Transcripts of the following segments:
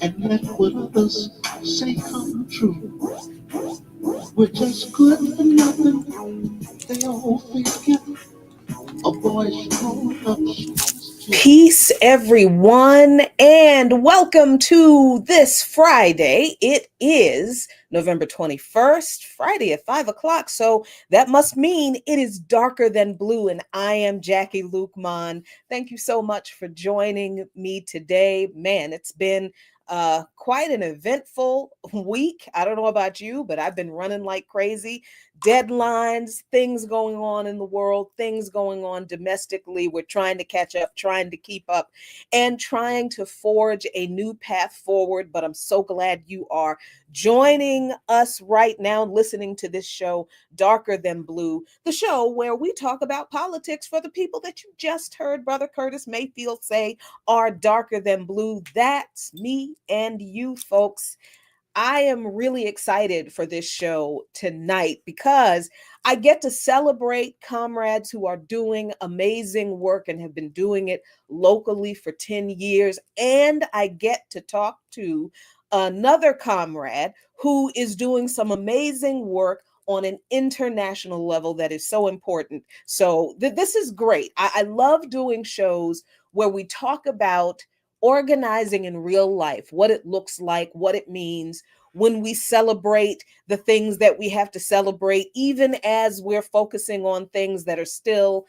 and let what others say come true. We're just good for nothing. They all forget a boy's grown up shoes too. Peace, everyone, and welcome to this Friday. It is November 21st, Friday at 5 o'clock. So that must mean it is darker than blue. And I am Jackie Lukeman. Thank you so much for joining me today. Man, it's been quite an eventful week. I don't know about you, but I've been running like crazy. Deadlines, things going on in the world, things going on domestically. We're trying to catch up, trying to keep up, and trying to forge a new path forward. But I'm so glad you are joining us right now, listening to this show, Darker Than Blue, the show where we talk about politics for the people that you just heard Brother Curtis Mayfield say are darker than blue. That's me and you, folks. I am really excited for this show tonight because I get to celebrate comrades who are doing amazing work and have been doing it locally for 10 years. And I get to talk to another comrade who is doing some amazing work on an international level that is so important. So this is great. I love doing shows where we talk about organizing in real life, what it looks like, what it means when we celebrate the things that we have to celebrate, even as we're focusing on things that are still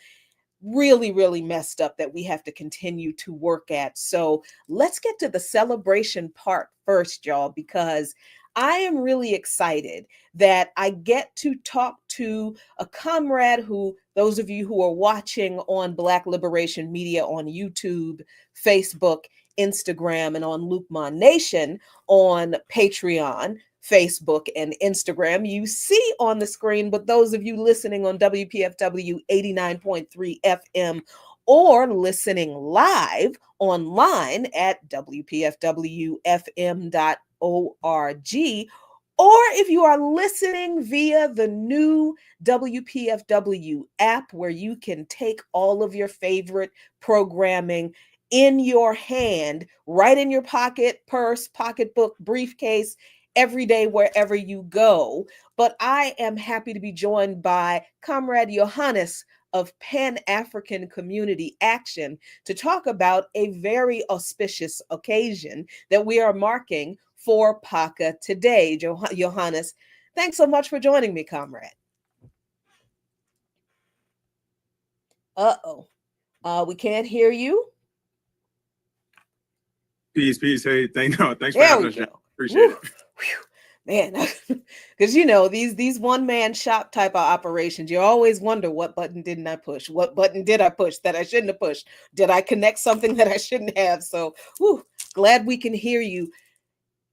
really, really messed up that we have to continue to work at. So let's get to the celebration part first, y'all, because I am really excited that I get to talk to a comrade who, those of you who are watching on Black Liberation Media on YouTube, Facebook, Instagram, and on Lukeman Nation on Patreon, Facebook, and Instagram, you see on the screen, but those of you listening on WPFW 89.3 FM or listening live online at WPFWFM.org, or if you are listening via the new WPFW app where you can take all of your favorite programming in your hand, right in your pocket, purse, pocketbook, briefcase, every day, wherever you go. But I am happy to be joined by Comrade Johannes of Pan-African Community Action to talk about a very auspicious occasion that we are marking for PACA today. Johannes, thanks so much for joining me, comrade. Uh-oh. We can't hear you. Peace. Hey, thanks for having us, Jack. Appreciate it. Man, because these one-man shop type of operations, you always wonder, what button didn't I push? What button did I push that I shouldn't have pushed? Did I connect something that I shouldn't have? So, glad we can hear you.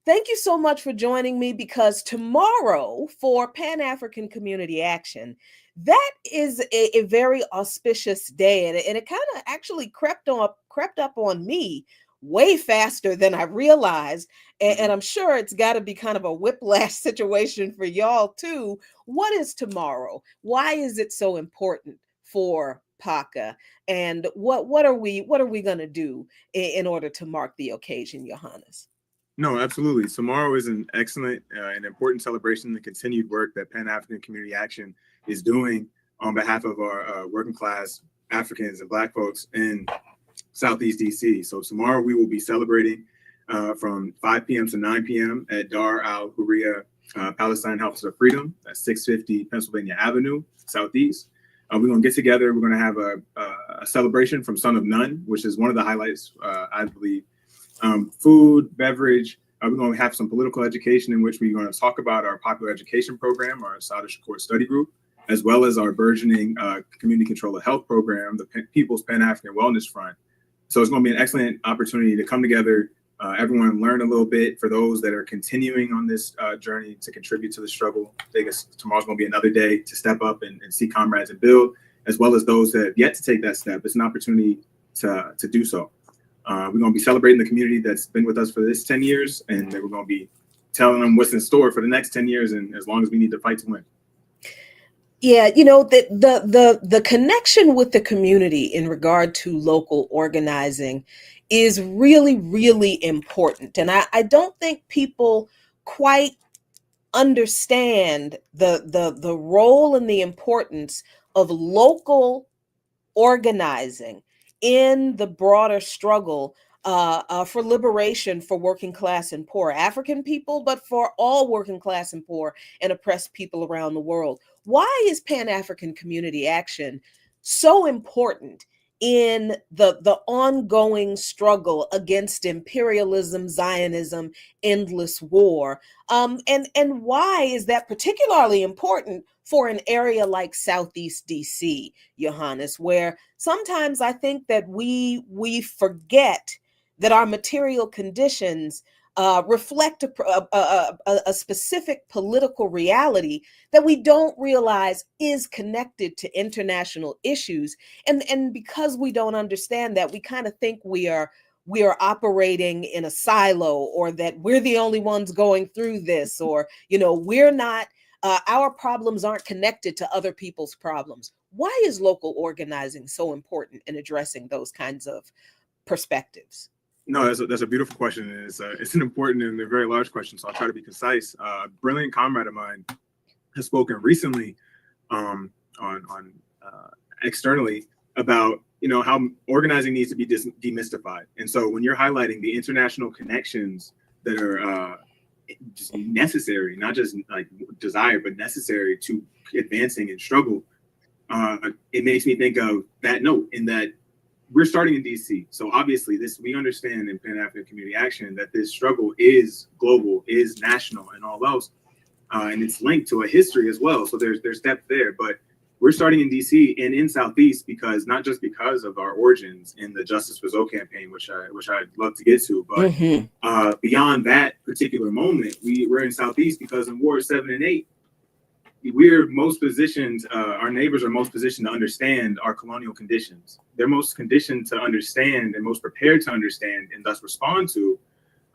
Thank you so much for joining me, because tomorrow for Pan-African Community Action, that is a very auspicious day, and it kind of actually crept up on me way faster than I realized. And I'm sure it's got to be kind of a whiplash situation for y'all too. What is tomorrow? Why is it so important for PACA? And what are we going to do in order to mark the occasion, Johannes? No, absolutely. Tomorrow is an excellent and important celebration of the continued work that Pan-African Community Action is doing on behalf of our working class Africans and Black folks in Southeast DC. So tomorrow we will be celebrating from 5 p.m. to 9 p.m. at Dar Al Hurriya Palestine House of Freedom at 650 Pennsylvania Avenue, Southeast. We're going to get together. We're going to have a celebration from Son of None, which is one of the highlights, I believe. Food, beverage. We're going to have some political education in which we're going to talk about our popular education program, our Sada Shakur study group, as well as our burgeoning community control of health program, the People's Pan-African Wellness Front. So it's going to be an excellent opportunity to come together, everyone learn a little bit. For those that are continuing on this journey to contribute to the struggle, I think tomorrow's going to be another day to step up and see comrades and build, as well as those that have yet to take that step. It's an opportunity to do so. We're going to be celebrating the community that's been with us for this 10 years, and we're going to be telling them what's in store for the next 10 years and as long as we need to fight to win. Yeah, you know, the connection with the community in regard to local organizing is really, really important. And I don't think people quite understand the role and the importance of local organizing in the broader struggle for liberation for working class and poor African people, but for all working class and poor and oppressed people around the world. Why is Pan African community action so important in the ongoing struggle against imperialism, Zionism, endless war? And why is that particularly important for an area like Southeast DC, Johannes, where sometimes I think that we forget that our material conditions reflect a specific political reality that we don't realize is connected to international issues. And because we don't understand that, we kind of think we are operating in a silo, or that we're the only ones going through this, or we're not our problems aren't connected to other people's problems. Why is local organizing so important in addressing those kinds of perspectives? No, that's a beautiful question. And it's an important and a very large question. So I'll try to be concise. A brilliant comrade of mine has spoken recently on externally about how organizing needs to be demystified. And so when you're highlighting the international connections that are just necessary, not just like desired, but necessary to advancing and struggle, it makes me think of that note in that we're starting in DC. So obviously we understand in Pan-African Community Action that this struggle is global, is national, and all else. And it's linked to a history as well. So there's depth there. But we're starting in DC and in Southeast because not just because of our origins in the Justice for Zoe campaign, which I'd love to get to, but beyond that particular moment, we're in Southeast because in Ward 7 and 8, we're most positioned, our neighbors are most positioned to understand our colonial conditions. They're most conditioned to understand and most prepared to understand and thus respond to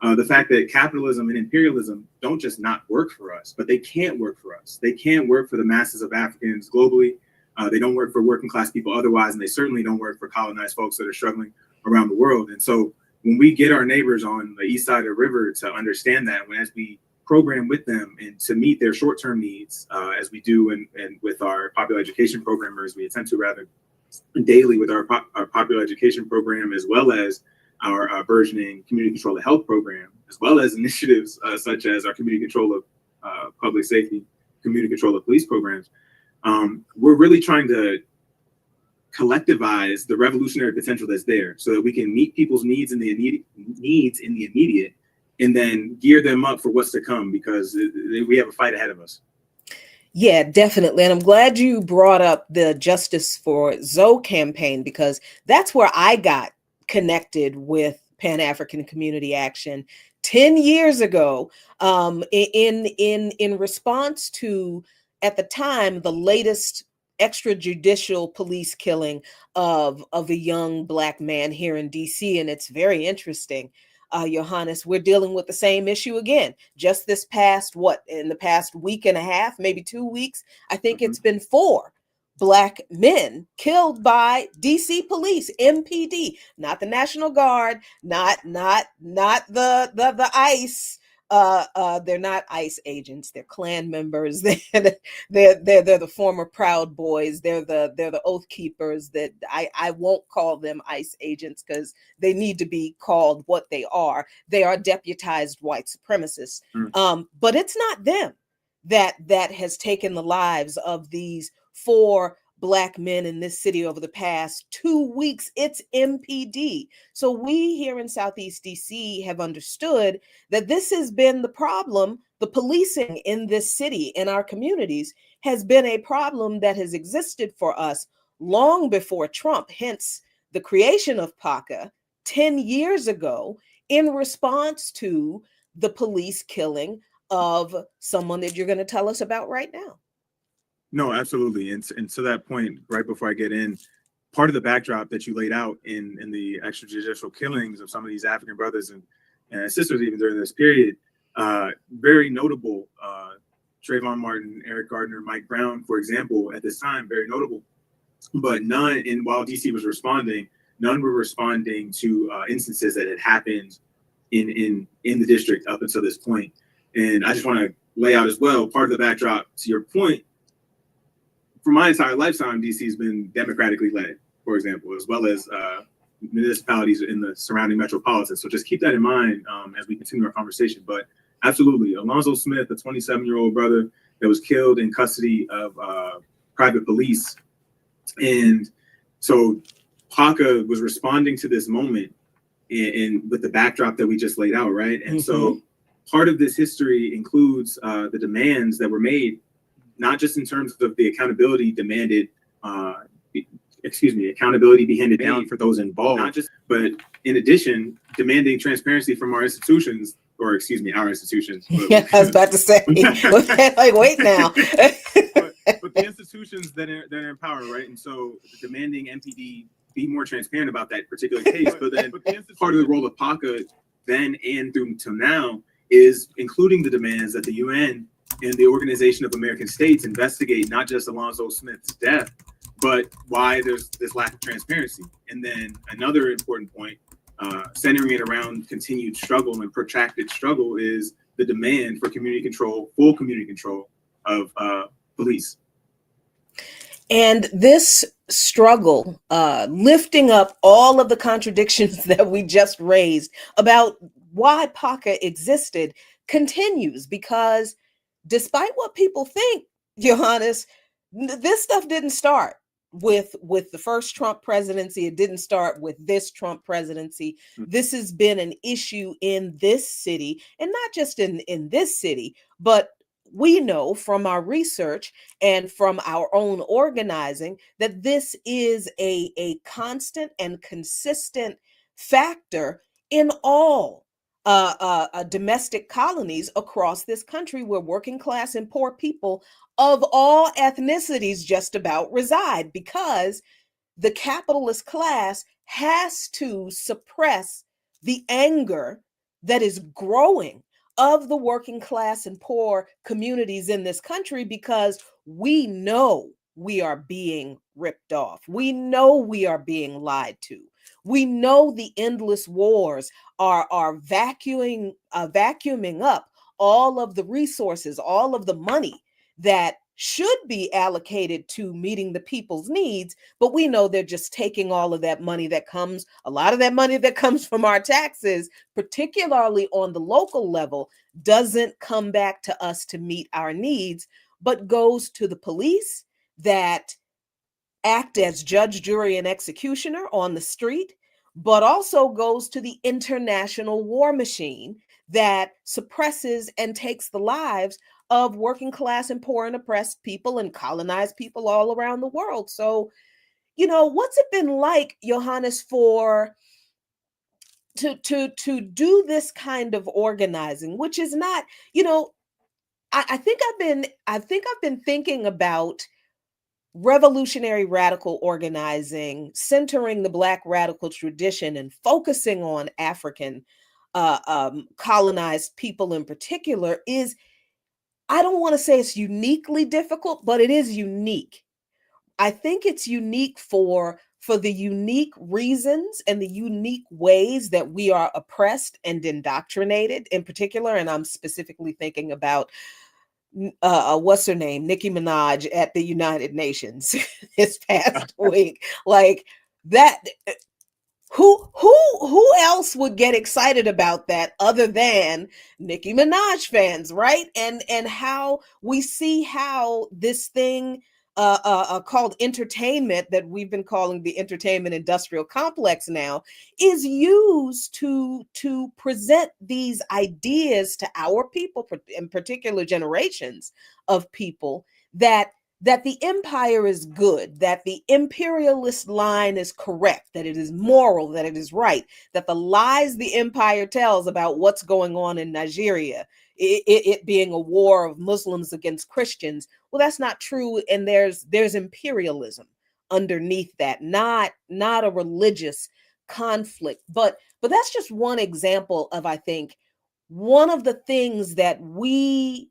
the fact that capitalism and imperialism don't just not work for us, but they can't work for us. They can't work for the masses of Africans globally. They don't work for working class people otherwise, and they certainly don't work for colonized folks that are struggling around the world. And so when we get our neighbors on the east side of the river to understand that, as we program with them and to meet their short-term needs, as we do and with our popular education program, or as we attempt to rather daily with our popular education program, as well as our burgeoning community control of health program, as well as initiatives such as our community control of public safety, community control of police programs. We're really trying to collectivize the revolutionary potential that's there so that we can meet people's needs in the immediate and then gear them up for what's to come, because we have a fight ahead of us. Yeah, definitely. And I'm glad you brought up the Justice for Zoe campaign, because that's where I got connected with Pan-African Community Action 10 years ago, in response to, at the time, the latest extrajudicial police killing of a young Black man here in DC. And it's very interesting. Johannes, we're dealing with the same issue again. Just in the past week and a half, maybe 2 weeks, I think it's been 4 Black men killed by DC police, MPD, not the National Guard, not the ICE. They're not ICE agents. They're Klan members. They're the former Proud Boys. They're the Oath Keepers. That I won't call them ICE agents because they need to be called what they are. They are deputized white supremacists. But it's not them that has taken the lives of these 4 Black men in this city over the past 2 weeks. It's MPD. So we here in Southeast DC have understood that this has been the problem. The policing in this city, in our communities, has been a problem that has existed for us long before Trump, hence the creation of PACA 10 years ago in response to the police killing of someone that you're going to tell us about right now. No, absolutely. And to that point, right before I get in, part of the backdrop that you laid out in the extrajudicial killings of some of these African brothers and sisters, even during this period, very notable Trayvon Martin, Eric Gardner, Mike Brown, for example, at this time, very notable. But none, and while DC was responding, none were responding to instances that had happened in the district up until this point. And I just want to lay out as well, part of the backdrop to your point, for my entire lifetime, DC has been democratically led, for example, as well as municipalities in the surrounding metropolitans. So just keep that in mind as we continue our conversation. But absolutely, Alonzo Smith, a 27-year-old brother that was killed in custody of private police. And so PACA was responding to this moment and with the backdrop that we just laid out, right? And so part of this history includes the demands that were made, not just in terms of the accountability demanded, accountability be handed down for those involved, not just, but in addition, demanding transparency from our institutions, or our institutions. Yeah, I was about to say, like, wait now. but the institutions that are in power, right? And so demanding MPD be more transparent about that particular case. But then part of the role of PACA then and through to now is including the demands that the UN and the Organization of American States investigate not just Alonzo Smith's death, but why there's this lack of transparency. And then another important point, centering it around continued struggle and protracted struggle, is the demand for community control, full community control of police. And this struggle, lifting up all of the contradictions that we just raised about why PACA existed, continues, because despite what people think, Johannes, this stuff didn't start with the first Trump presidency. It didn't start with this Trump presidency. This has been an issue in this city, and not just in this city, but we know from our research and from our own organizing that this is a constant and consistent factor in all domestic colonies across this country, where working class and poor people of all ethnicities just about reside, because the capitalist class has to suppress the anger that is growing of the working class and poor communities in this country, because we know we are being ripped off. We know we are being lied to. We know the endless wars are vacuuming up all of the resources, all of the money that should be allocated to meeting the people's needs. But we know they're just taking all of that money that comes, a lot of that money that comes from our taxes, particularly on the local level, doesn't come back to us to meet our needs, but goes to the police that act as judge, jury, and executioner on the street, but also goes to the international war machine that suppresses and takes the lives of working class and poor and oppressed people and colonized people all around the world. So, what's it been like, Johannes, to do this kind of organizing, which is not, I think I've been thinking about revolutionary radical organizing, centering the Black radical tradition and focusing on African colonized people in particular is, I don't want to say it's uniquely difficult, but it is unique. I think it's unique for the unique reasons and the unique ways that we are oppressed and indoctrinated in particular. And I'm specifically thinking about what's her name, Nicki Minaj at the United Nations this past week. Like that, who else would get excited about that other than Nicki Minaj fans, right? And how we see how this thing called entertainment, that we've been calling the entertainment industrial complex now, is used to present these ideas to our people, in particular generations of people, that the empire is good, that the imperialist line is correct, that it is moral, that it is right, that the lies the empire tells about what's going on in Nigeria, it being a war of Muslims against Christians, well, that's not true. And there's imperialism underneath that, not a religious conflict. But that's just one example of, I think, one of the things that we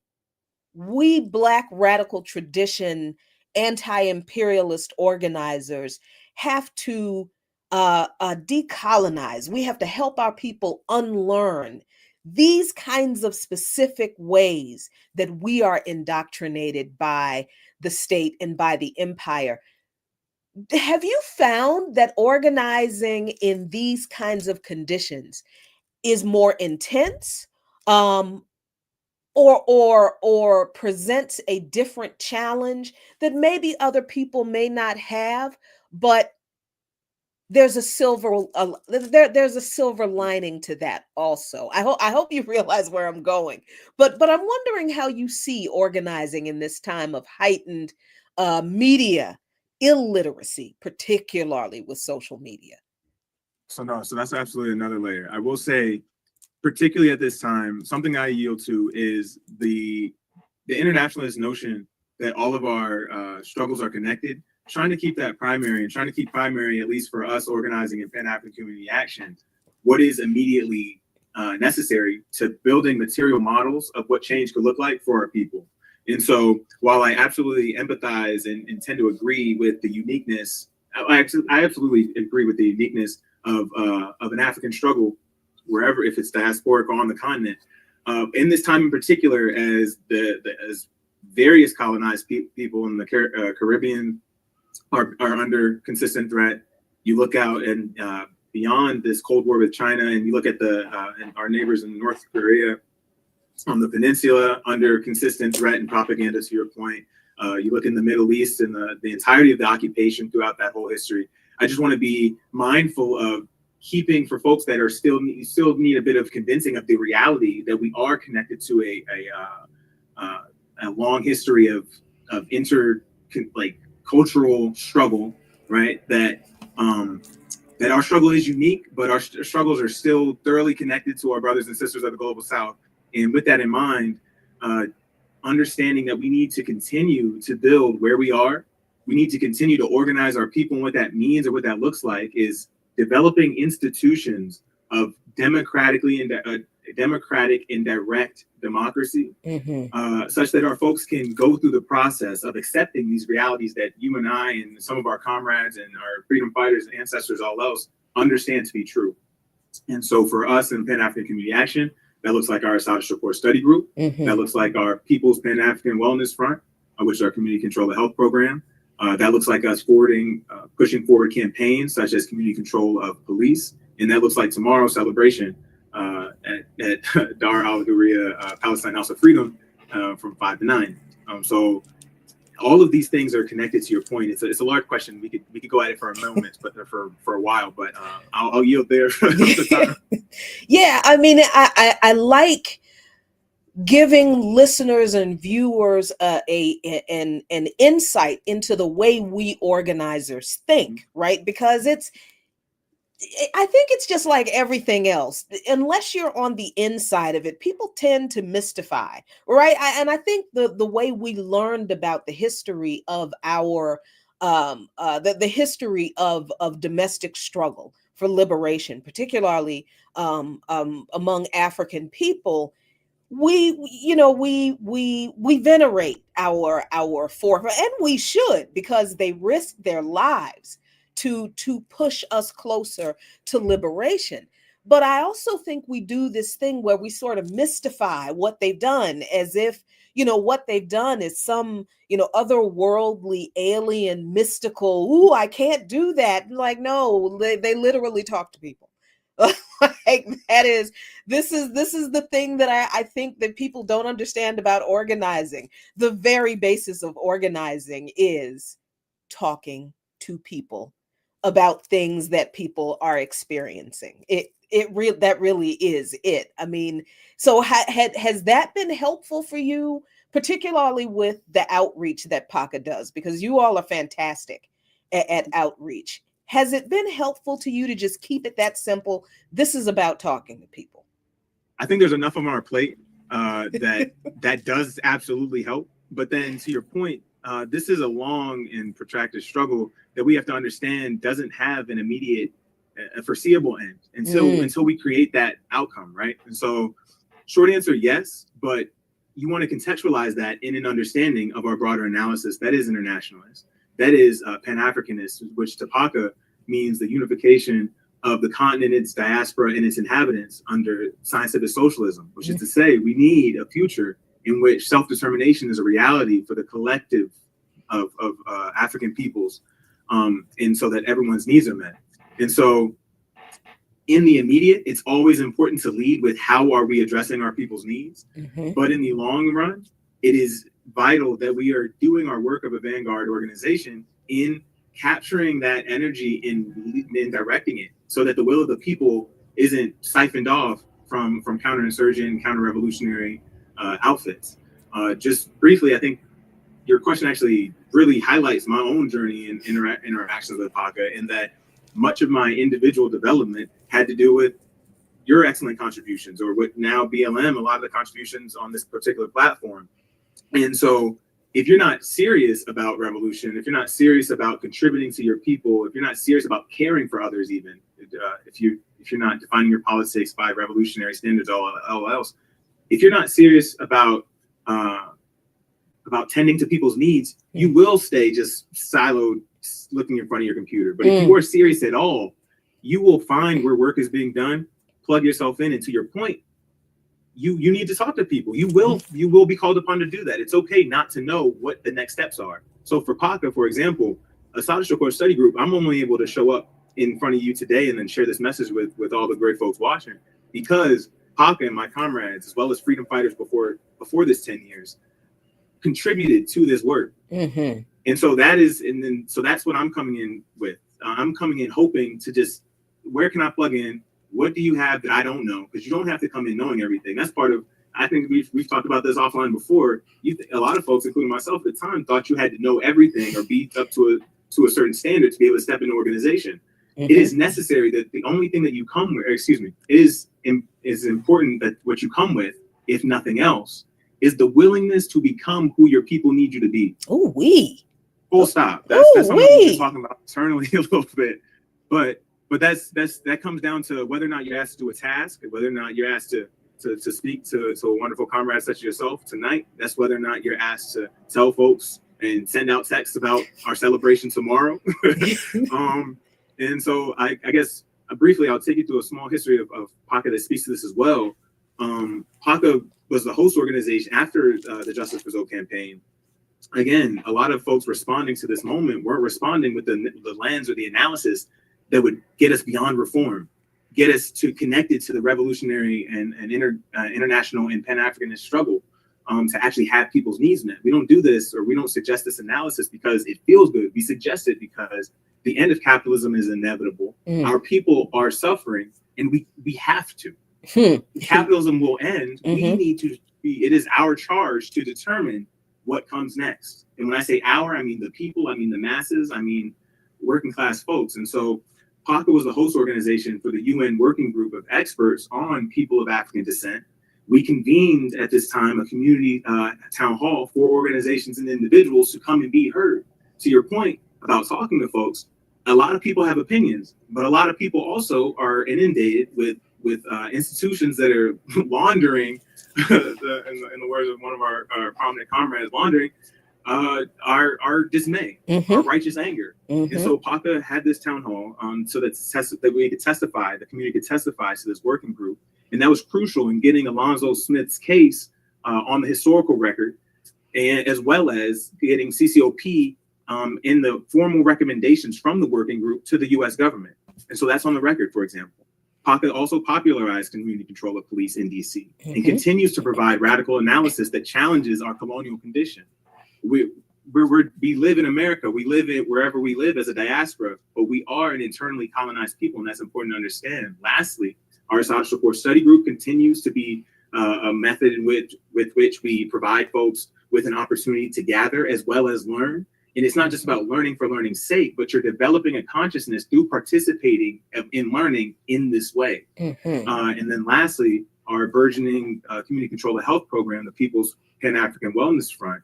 we Black radical tradition anti-imperialist organizers have to decolonize. We have to help our people unlearn these kinds of specific ways that we are indoctrinated by the state and by the empire. Have you found that organizing in these kinds of conditions is more intense, um, or presents a different challenge that maybe other people may not have, but there's a there's a silver lining to that also. I hope you realize where I'm going, but I'm wondering how you see organizing in this time of heightened media illiteracy, particularly with social media. So no, so that's absolutely another layer. I will say, particularly at this time, something I yield to is the internationalist notion that all of our struggles are connected. Trying to keep that primary, and trying to keep primary, at least for us organizing in Pan-African community action, what is immediately necessary to building material models of what change could look like for our people. And so while I absolutely empathize and tend to agree with the uniqueness, I absolutely agree with the uniqueness of an African struggle, wherever, if it's diasporic or on the continent. In this time in particular, as as various colonized people in the Caribbean are under consistent threat. You look out and beyond this Cold War with China, and you look at and our neighbors in North Korea on the peninsula under consistent threat and propaganda, to your point. You look in the Middle East and the entirety of the occupation throughout that whole history. I just want to be mindful of keeping, for folks that are still need a bit of convincing of the reality that we are connected to a long history of cultural struggle, right? That our struggle is unique, but our struggles are still thoroughly connected to our brothers and sisters of the global South. And with that in mind, understanding that we need to continue to build where we are, we need to continue to organize our people, and what that means or what that looks like is developing institutions of democratic and direct democracy, such that our folks can go through the process of accepting these realities that you and I and some of our comrades and our freedom fighters and ancestors, all else, understand to be true. And so for us in Pan-African Community Action, that looks like our Assad Shakur Study Group. That looks like our People's Pan-African Wellness Front, which is our community control of health program. That looks like us pushing forward campaigns such as community control of police. And that looks like tomorrow's celebration at Dar al Ghuriya Palestine House of Freedom from 5 to 9. So all of these things are connected to your point. It's a large question. We could go at it for a moment, but for a while. But I'll yield there. Yeah, I mean, I like giving listeners and viewers an insight into the way we organizers think, right? Because I think it's just like everything else. Unless you're on the inside of it, people tend to mystify, right? And I think the way we learned about the history of our the history of domestic struggle for liberation, particularly among African people, we venerate our forefathers, and we should, because they risked their lives to push us closer to liberation. But I also think we do this thing where we sort of mystify what they've done, as if what they've done is some otherworldly, alien, mystical, ooh, I can't do that. Like, no, they literally talk to people. Like, this is the thing that I think that people don't understand about organizing. The very basis of organizing is talking to people about things that people are experiencing. That really is it. I mean, so has that been helpful for you, particularly with the outreach that PACA does? Because you all are fantastic at outreach. Has it been helpful to you to just keep it that simple? This is about talking to people. I think there's enough on our plate that does absolutely help. But then, to your point, this is a long and protracted struggle that we have to understand doesn't have an immediate, foreseeable end until we create that outcome, right? And so, short answer, yes. But you want to contextualize that in an understanding of our broader analysis that is internationalist, that is Pan-Africanist, which to PACA means the unification of the continent, its diaspora, and its inhabitants under scientific socialism, which is to say we need a future in which self-determination is a reality for the collective of African peoples, and so that everyone's needs are met. And so in the immediate, it's always important to lead with how are we addressing our people's needs. But in the long run, it is vital that we are doing our work of a vanguard organization in capturing that energy and directing it so that the will of the people isn't siphoned off from counterinsurgent, counter-revolutionary outfits. Just briefly, I think your question actually really highlights my own journey and interactions with PACA, in that much of my individual development had to do with your excellent contributions, or what now BLM, a lot of the contributions on this particular platform. And so if you're not serious about revolution, if you're not serious about contributing to your people, if you're not serious about caring for others, even if you're not defining your politics by revolutionary standards, all else, if you're not serious about tending to people's needs, you will stay just siloed, looking in front of your computer. But if you are serious at all, you will find where work is being done, plug yourself in, and to your point, you need to talk to people. You will be called upon to do that. It's okay not to know what the next steps are. So for PACA, for example, a social core study group, I'm only able to show up in front of you today and then share this message with all the great folks watching, because PACA and my comrades, as well as freedom fighters before this 10 years, contributed to this work. And so that's what I'm coming in with. I'm coming in hoping to just, where can I plug in? What do you have that I don't know? Because you don't have to come in knowing everything. That's part of, I think we've talked about this offline before. A lot of folks, including myself at the time, thought you had to know everything or be up to a certain standard to be able to step into an organization. It is necessary that the only thing that you come with, it is important that what you come with, if nothing else, is the willingness to become who your people need you to be. Full stop. That's something we've been talking about internally a little bit, but that comes down to whether or not you're asked to do a task, or whether or not you're asked to speak to a wonderful comrade such as yourself tonight. That's whether or not you're asked to tell folks and send out texts about our celebration tomorrow. And so I guess briefly, I'll take you through a small history of PACA that speaks to this as well. PACA was the host organization after the Justice for Zoe campaign. Again, a lot of folks responding to this moment weren't responding with the lens or the analysis that would get us beyond reform, get us to connected to the revolutionary and international and Pan-Africanist struggle, to actually have people's needs met. We don't do this, or we don't suggest this analysis because it feels good. We suggest it because the end of capitalism is inevitable. Our people are suffering, and we have to. Capitalism will end. We need to be, it is our charge to determine what comes next. And when I say our, I mean the people, I mean the masses, I mean working class folks. And so PACA was the host organization for the UN working group of experts on people of African descent. We convened at this time a community town hall for organizations and individuals to come and be heard. To your point about talking to folks, a lot of people have opinions, but a lot of people also are inundated with institutions that are laundering, in the words of one of our prominent comrades, laundering our dismay, our righteous anger. And so PACA had this town hall so that we could testify, the community could testify to this working group. And that was crucial in getting Alonzo Smith's case on the historical record, and as well as getting CCOP in the formal recommendations from the working group to the US government. And so that's on the record, for example. PACA also popularized community control of police in DC and continues to provide radical analysis that challenges our colonial condition. We live in America. We live in wherever we live as a diaspora, but we are an internally colonized people, and that's important to understand. Lastly, our social core study group continues to be a method with which we provide folks with an opportunity to gather as well as learn. And it's not just about learning for learning's sake, but you're developing a consciousness through participating in learning in this way. And then lastly, our burgeoning community control of health program, the People's Pan-African Wellness Front,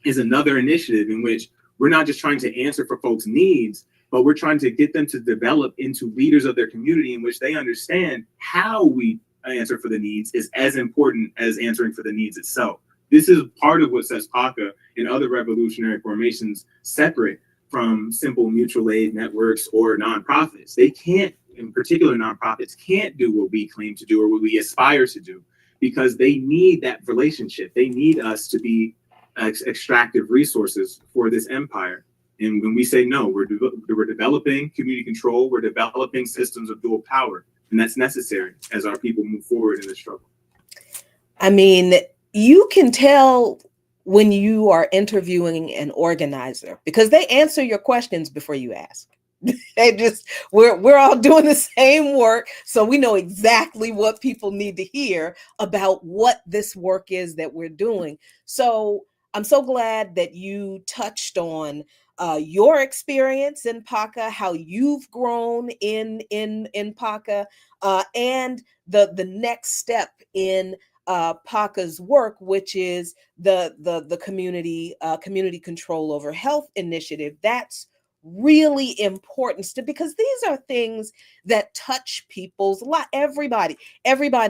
is another initiative in which we're not just trying to answer for folks' needs, but we're trying to get them to develop into leaders of their community in which they understand how we answer for the needs is as important as answering for the needs itself. This is part of what sets PACA and other revolutionary formations separate from simple mutual aid networks or nonprofits. They can't, in particular nonprofits, can't do what we claim to do or what we aspire to do, because they need that relationship. They need us to be extractive resources for this empire. And when we say no, we're developing community control, we're developing systems of dual power, and that's necessary as our people move forward in this struggle. I mean, you can tell when you are interviewing an organizer because they answer your questions before you ask. They just, we're all doing the same work, so we know exactly what people need to hear about what this work is that we're doing. So I'm so glad that you touched on your experience in PACA, how you've grown in PACA, and the next step in PACA's work, which is the community control over health initiative. That's really important because these are things that touch people's life. Everybody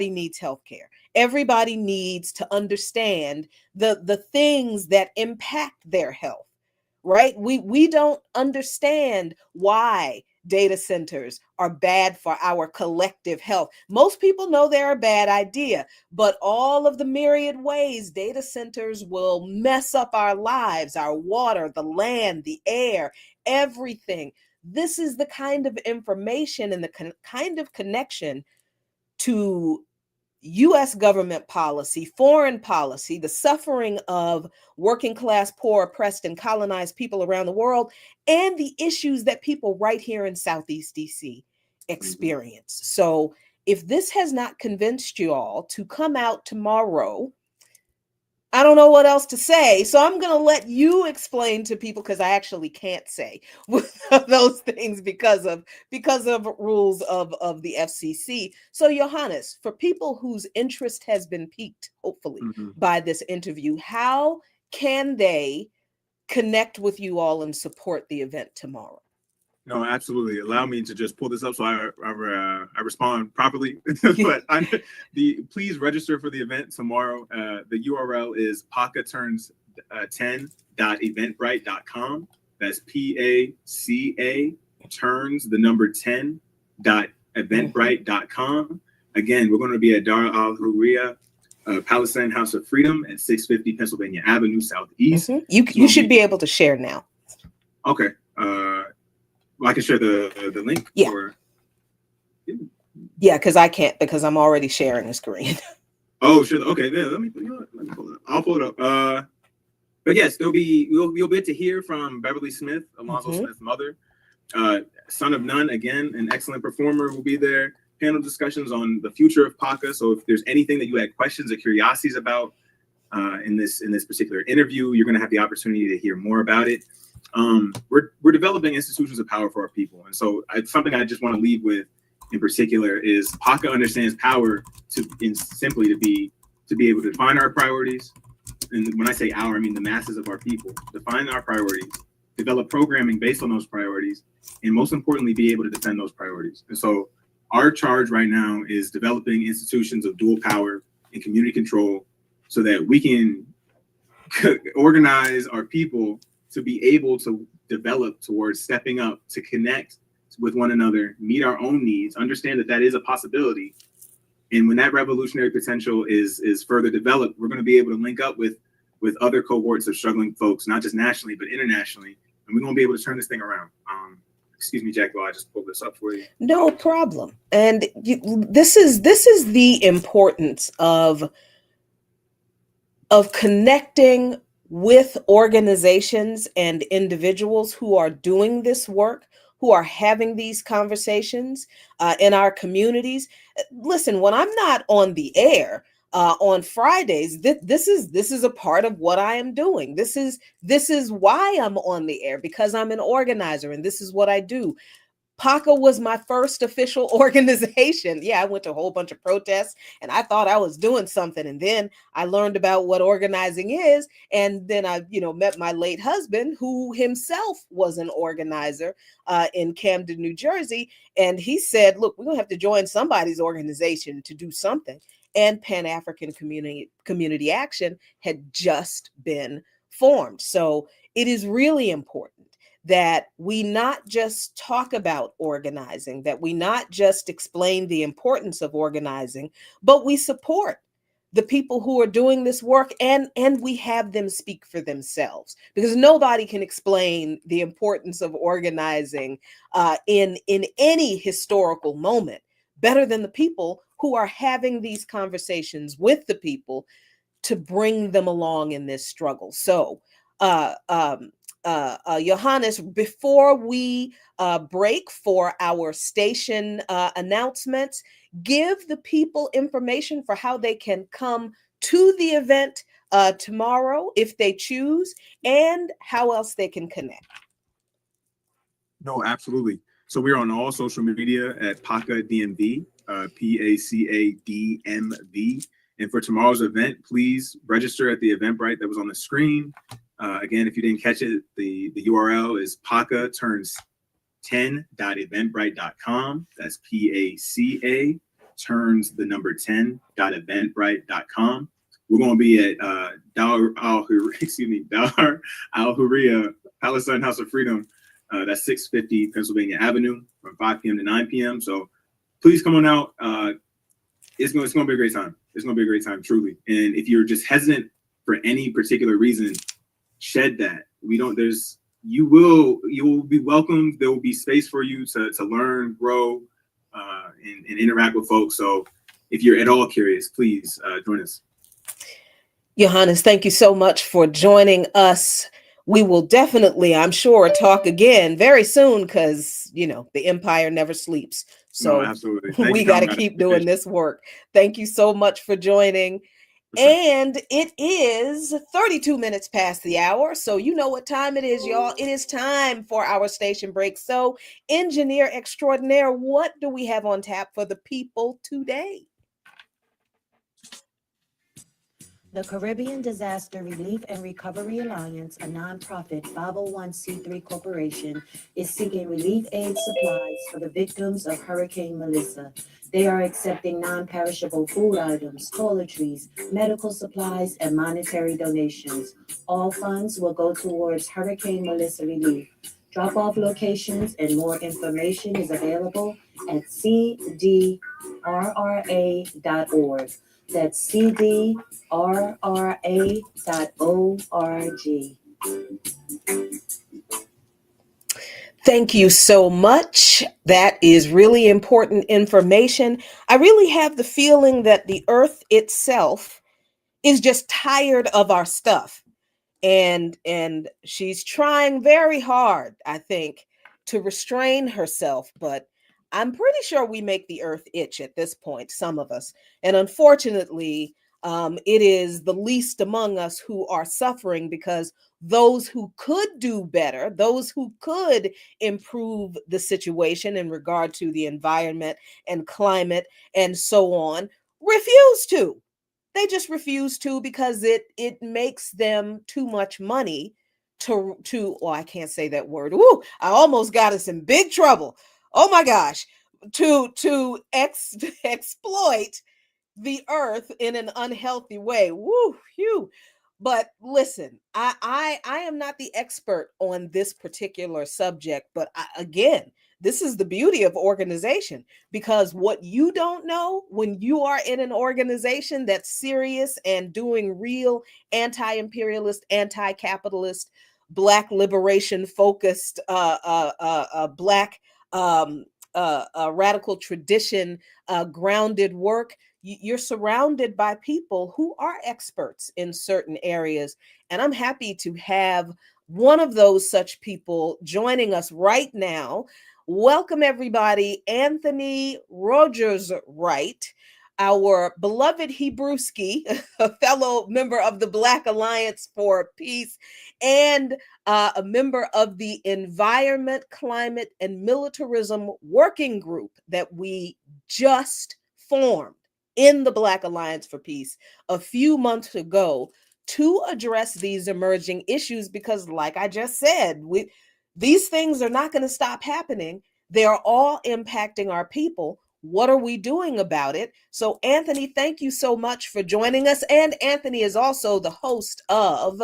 needs healthcare. Everybody needs to understand the things that impact their health, right? We don't understand why data centers are bad for our collective health. Most people know they're a bad idea, but all of the myriad ways data centers will mess up our lives, our water, the land, the air, everything. This is the kind of information and the kind of connection to U.S. government policy, foreign policy, the suffering of working class, poor, oppressed, and colonized people around the world, and the issues that people right here in Southeast DC experience. So if this has not convinced you all to come out tomorrow, I don't know what else to say. So I'm going to let you explain to people, because I actually can't say those things because of rules of the FCC. So Johannes, for people whose interest has been piqued, hopefully, by this interview, how can they connect with you all and support the event tomorrow? No, absolutely. Allow me to just pull this up so I respond properly. But please register for the event tomorrow. The URL is paca10.eventbrite.com. That's PACA turns 10.eventbrite.com. Again, we're going to be at Dar al Hurriya, Palestine House of Freedom at 650 Pennsylvania Avenue Southeast. You should be able to share now. Okay. Well, I can share the link. Yeah. Yeah, because I can't, because I'm already sharing the screen. Oh, sure. Okay, yeah, let me pull it up. I'll pull it up. But yes, you'll be able to hear from Beverly Smith, Alonzo Smith's mother, son of none. Again, an excellent performer will be there. Panel discussions on the future of PACA. So if there's anything that you had questions or curiosities about in this particular interview, you're going to have the opportunity to hear more about it. We're developing institutions of power for our people, and so something I just want to leave with in particular is PACA understands power simply to be able to define our priorities, and when I say our, I mean the masses of our people. Define our priorities, develop programming based on those priorities, and most importantly, be able to defend those priorities. And so our charge right now is developing institutions of dual power and community control so that we can organize our people to be able to develop towards stepping up, to connect with one another, meet our own needs, understand that that is a possibility. And when that revolutionary potential is further developed, we're going to be able to link up with other cohorts of struggling folks, not just nationally, but internationally. And we're going to be able to turn this thing around. Excuse me, Jack, while I just pulled this up for you. No problem. And this is the importance of connecting with organizations and individuals who are doing this work, who are having these conversations in our communities. Listen, when I'm not on the air on Fridays, this is a part of what I am doing. This is why I'm on the air, because I'm an organizer and this is what I do. PACA was my first official organization. Yeah, I went to a whole bunch of protests and I thought I was doing something. And then I learned about what organizing is. And then I, met my late husband, who himself was an organizer in Camden, New Jersey. And he said, look, we're going to have to join somebody's organization to do something. and Pan-African Community Action had just been formed. So it is really important that we not just talk about organizing, that we not just explain the importance of organizing, but we support the people who are doing this work, and we have them speak for themselves, because nobody can explain the importance of organizing in any historical moment better than the people who are having these conversations with the people to bring them along in this struggle. So Johannes, before we break for our station announcements, give the people information for how they can come to the event tomorrow if they choose, and how else they can connect. No, absolutely. So we're on all social media at PACA DMV, PACA DMV. And for tomorrow's event, please register at the Eventbrite that was on the screen. Again, if you didn't catch it, the URL is PACA turns 10.eventbrite.com. That's PACA turns the number 10.eventbrite.com. We're going to be at Dar Al Hurriya Palestine House of Freedom. That's 650 Pennsylvania Avenue from 5 p.m. to 9 p.m. So please come on out. It's going to be a great time. It's going to be a great time, truly. And if you're just hesitant for any particular reason, shed that. You will be welcomed. There will be space for you to learn, grow, and interact with folks. So if you're at all curious, please join us. Johannes, thank you so much for joining us. We will definitely, I'm sure, talk again very soon, because, the empire never sleeps. So absolutely. We got to keep doing this work. Thank you so much for joining. And it is 32 minutes past the hour. So you know what time it is, y'all. It is time for our station break. So, engineer extraordinaire, what do we have on tap for the people today? The Caribbean Disaster Relief and Recovery Alliance, a nonprofit 501c3 corporation, is seeking relief aid supplies for the victims of Hurricane Melissa. They are accepting non-perishable food items, toiletries, medical supplies, and monetary donations. All funds will go towards Hurricane Melissa relief. Drop-off locations and more information is available at cdrra.org. That's cdrra.org. Thank you so much. That is really important information. I really have the feeling that the earth itself is just tired of our stuff. And she's trying very hard, I think, to restrain herself, but I'm pretty sure we make the earth itch at this point, some of us. And unfortunately, it is the least among us who are suffering, because those who could do better, those who could improve the situation in regard to the environment and climate and so on, refuse to. They just refuse to, because it makes them too much money to I can't say that word. Ooh, I almost got us in big trouble. Oh my gosh, to exploit the earth in an unhealthy way. Woo, phew. But listen, I am not the expert on this particular subject, but again, this is the beauty of organization, because what you don't know when you are in an organization that's serious and doing real anti-imperialist, anti-capitalist, Black liberation focused, Black radical tradition grounded work, you're surrounded by people who are experts in certain areas. And I'm happy to have one of those such people joining us right now. Welcome, everybody. Anthony Rogers Wright, our beloved Hebrewski, a fellow member of the Black Alliance for Peace, and a member of the Environment, Climate, and Militarism Working Group that we just formed in the Black Alliance for Peace a few months ago to address these emerging issues, because like I just said, these things are not going to stop happening. They are all impacting our people. what are we doing about it? So Anthony, thank you so much for joining us. And Anthony is also the host of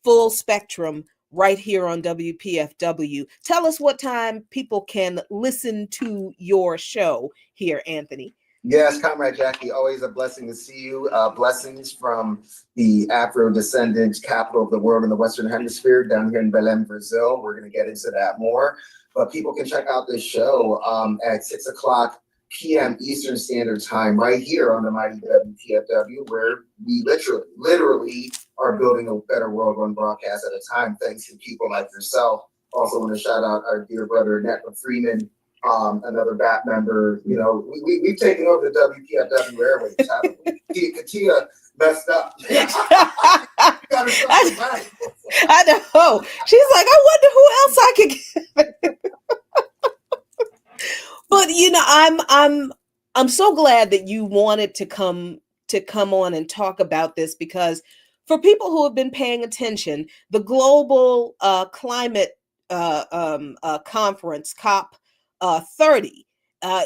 Full Spectrum right here on WPFW. Tell us what time people can listen to your show here, Anthony. Yes, Comrade Jackie, always a blessing to see you. Blessings from the Afro-Descendants capital of the world in the Western Hemisphere down here in Belém, Brazil. We're going to get into that more. But people can check out this show at 6 o'clock p.m. Eastern Standard Time right here on the mighty WPFW, where we literally are building a better world one broadcast at a time, thanks to people like yourself. Also want to shout out our dear brother, Netma Freeman, another BAT member. You know, we've taken over the WPFW airwaves, haven't we? Katia messed up. I know. She's like, I wonder who else I could get. But you know, I'm so glad that you wanted to come on and talk about this, because for people who have been paying attention, the global climate conference COP 30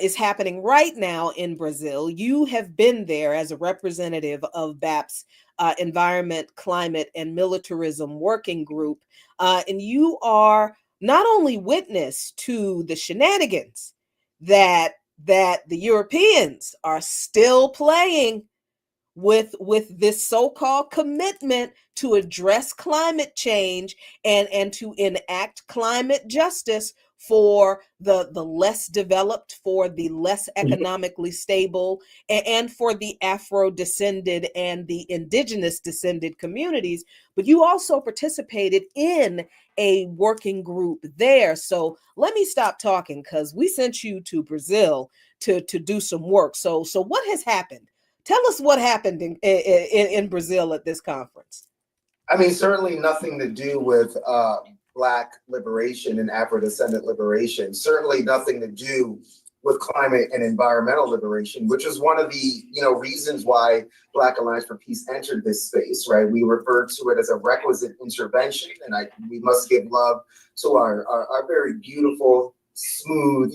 is happening right now in Brazil. You have been there as a representative of BAP's Environment, Climate, and Militarism Working Group, and you are not only witness to the shenanigans that the Europeans are still playing with this so-called commitment to address climate change and to enact climate justice for the less developed, for the less economically stable, and for the Afro-descended and the indigenous descended communities. But you also participated in a working group there. So let me stop talking, because we sent you to Brazil to do some work. So what has happened? Tell us what happened in Brazil at this conference. I mean, certainly nothing to do with Black liberation and Afro-descendant liberation. Certainly nothing to do with climate and environmental liberation, which is one of the reasons why Black Alliance for Peace entered this space, right? We refer to it as a requisite intervention, and we must give love to our very beautiful, smooth,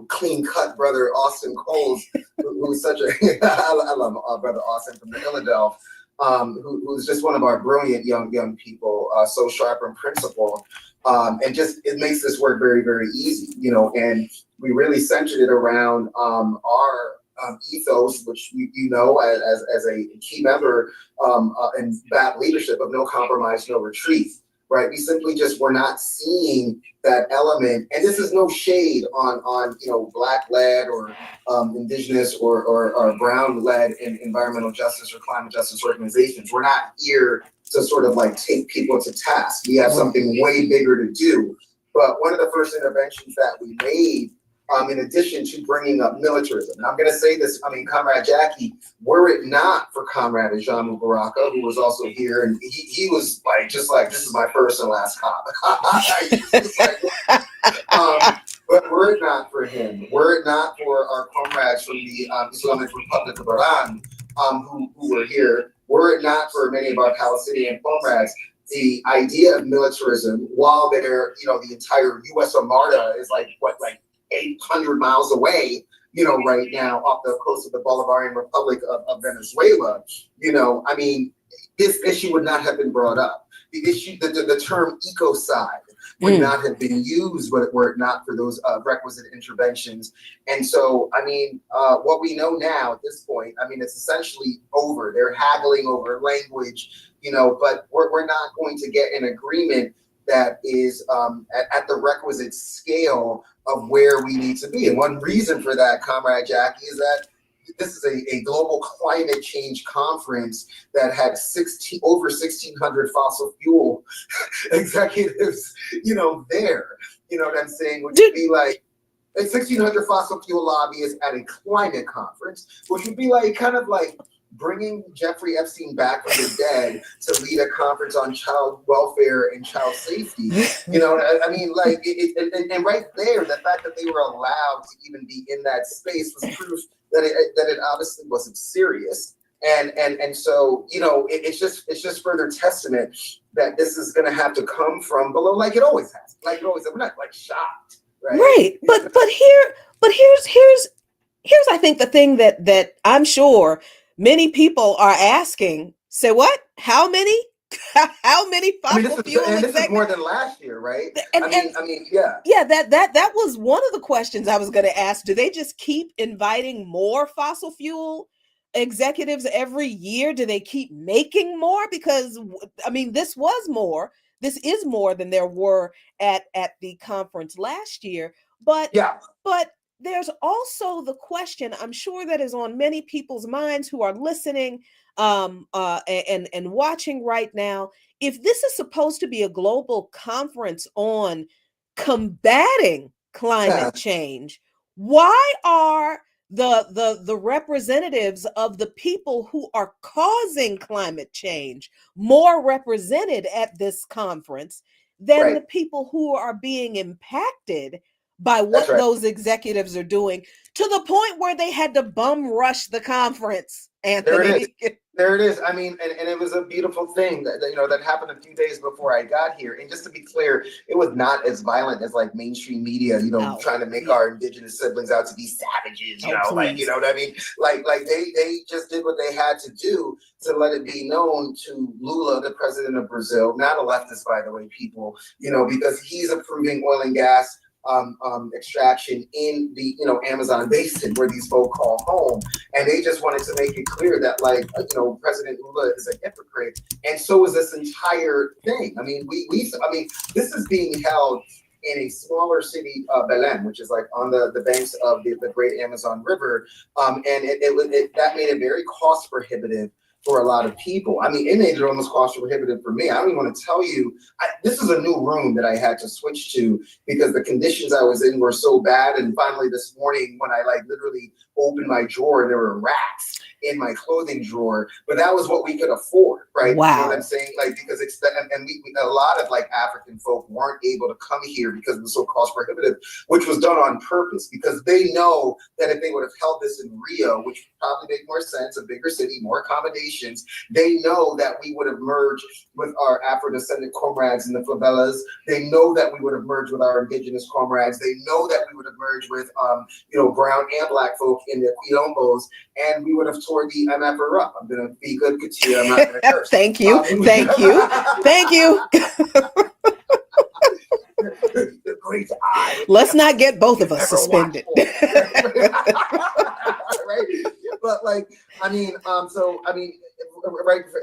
clean-cut brother Austin Coles, who's such a I love brother Austin from the Philadelphia. Who's just one of our brilliant young people, so sharp in principle, and just it makes this work very, very easy, and we really centered it around our ethos, which as a key member in that leadership of no compromise, no retreat. Right, we simply just were not seeing that element, and this is no shade on Black-led or indigenous or brown-led in environmental justice or climate justice organizations. We're not here to sort of like take people to task. We have something way bigger to do. But one of the first interventions that we made, in addition to bringing up militarism, and I'm going to say this, Comrade Jackie, were it not for Comrade Ajamu Baraka, who was also here, and he was just like, this is my first and last cop. But were it not for him, were it not for our comrades from the Islamic Republic of Iran, who were here, were it not for many of our Palestinian comrades, the idea of militarism, while they're, the entire U.S. Armada is 800 miles away, right now off the coast of the Bolivarian Republic of Venezuela, this issue would not have been brought up. The issue, the term ecocide would not have been used were it not for those requisite interventions. And so, what we know now at this point, it's essentially over. They're haggling over language, but we're not going to get an agreement that is at the requisite scale of where we need to be. And one reason for that, Comrade Jackie, is that this is a global climate change conference that had over 1,600 fossil fuel executives, there. You know what I'm saying? Which would be like 1,600 fossil fuel lobbyists at a climate conference, which would be kind of like bringing Jeffrey Epstein back from the dead to lead a conference on child welfare and child safety. And right there, the fact that they were allowed to even be in that space was proof that it obviously wasn't serious. And so, it's just further testament that this is going to have to come from below, like it always has. We're not shocked, right? Right, but here's here's, I think, the thing that I'm sure many people are asking. Say what? How many? How many I mean, fossil fuel this is executives? more than last year, right? And Yeah. yeah, that was one of the questions I was going to ask. Do they just keep inviting more fossil fuel executives every year? Do they keep making more? Because I mean, this was more. This is more than there were at the conference last year. But Yeah. but there's also the question, I'm sure, that is on many people's minds who are listening and watching right now. If this is supposed to be a global conference on combating climate change, why are the representatives of the people who are causing climate change more represented at this conference than Right. the people who are being impacted by That's what right. those executives are doing, to the point where they had to bum rush the conference, There it is. Anthony? There it is. I mean, and it was a beautiful thing that happened a few days before I got here. And just to be clear, it was not as violent as like mainstream media, Oh, trying to make yeah. our indigenous siblings out to be savages, Oh, like, please. you know what I mean? Like they just did what they had to do to let it be known to Lula, the president of Brazil, not a leftist, by the way, people, because he's approving oil and gas extraction in the Amazon basin, where these folk call home, and they just wanted to make it clear that, like, President Lula is a hypocrite, and so is this entire thing. I mean, this is being held in a smaller city, Belém, which is like on the banks of the Great Amazon River, and that made it very cost prohibitive for a lot of people. I mean, it made it almost cost prohibitive for me. I don't even want to tell you, this is a new room that I had to switch to because the conditions I was in were so bad. And finally this morning, when I literally opened my drawer, there were rats in my clothing drawer, but that was what we could afford, right? Wow. You know what I'm saying? Like, because a lot of African folk weren't able to come here because it was so cost prohibitive, which was done on purpose, because they know that if they would have held this in Rio, which would probably make more sense, a bigger city, more accommodations, they know that we would have merged with our Afro-descendant comrades in the favelas. They know that we would have merged with our indigenous comrades. They know that we would have merged with, brown and black folk in the quilombos, and we would have tore the MFR up. I'm going to be good, Katia. I'm not going to curse. Thank you. Thank you. Thank you. The great eye. Let's not get both of us suspended. Right? But right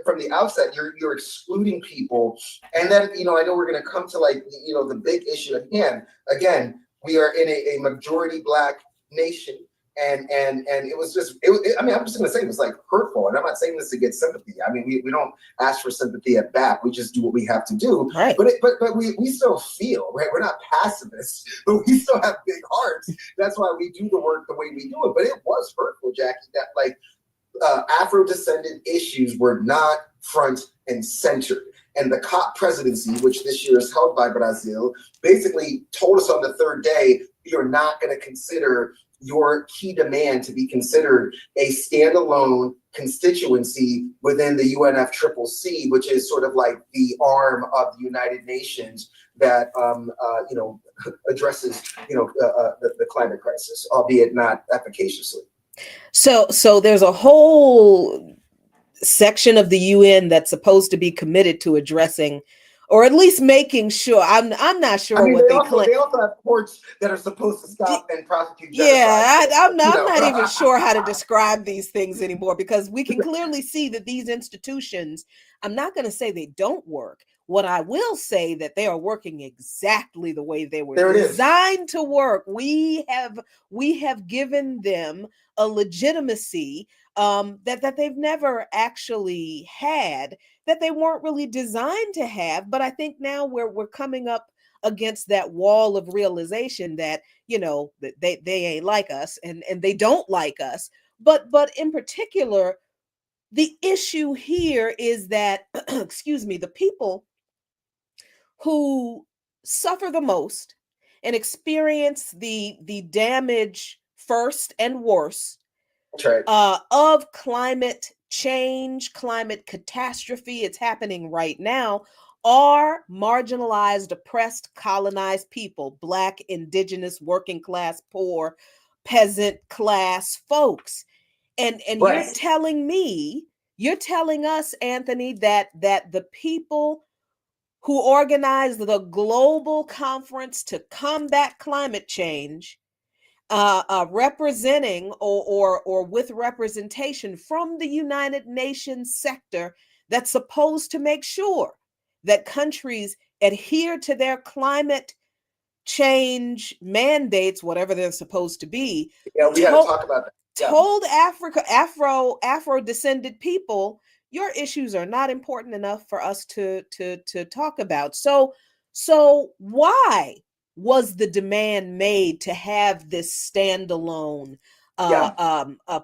from the outset, you're excluding people. And then, I know we're going to come to the big issue at hand. Again, we are in a majority black nation. And it was just, I'm just going to say it was hurtful. And I'm not saying this to get sympathy. I mean, we don't ask for sympathy at back. We just do what we have to do. Right. But we still feel, right? We're not pacifists, but we still have big hearts. That's why we do the work the way we do it. But it was hurtful, Jackie, that Afro-descendant issues were not front and center. And the COP presidency, which this year is held by Brazil, basically told us on the third day, you're not going to consider your key demand to be considered a standalone constituency within the UNFCCC, which is sort of like the arm of the United Nations that addresses the climate crisis, albeit not efficaciously. So there's a whole section of the UN that's supposed to be committed to addressing, or at least making sure. I'm not sure what they claim. They also have courts that are supposed to stop and prosecute genocide. Yeah, I'm not even sure how to describe these things anymore, because we can clearly see that these institutions, I'm not going to say they don't work. What I will say that they are working exactly the way they were designed to work. We have given them a legitimacy that they've never actually had, that they weren't really designed to have. But I think now we're coming up against that wall of realization that, that they ain't like us and they don't like us. But in particular, the issue here is that, excuse me, the people who suffer the most and experience the damage first and worst of climate change, climate catastrophe, it's happening right now, are marginalized, oppressed, colonized people, Black, indigenous, working class, poor, peasant class folks. And Right. you're telling us, Anthony, that the people who organized the global conference to combat climate change, representing or with representation from the United Nations sector that's supposed to make sure that countries adhere to their climate change mandates, whatever they're supposed to be, Yeah, we got to talk about that. Yeah. told Afro-descended people, your issues are not important enough for us to talk about. So why was the demand made to have this standalone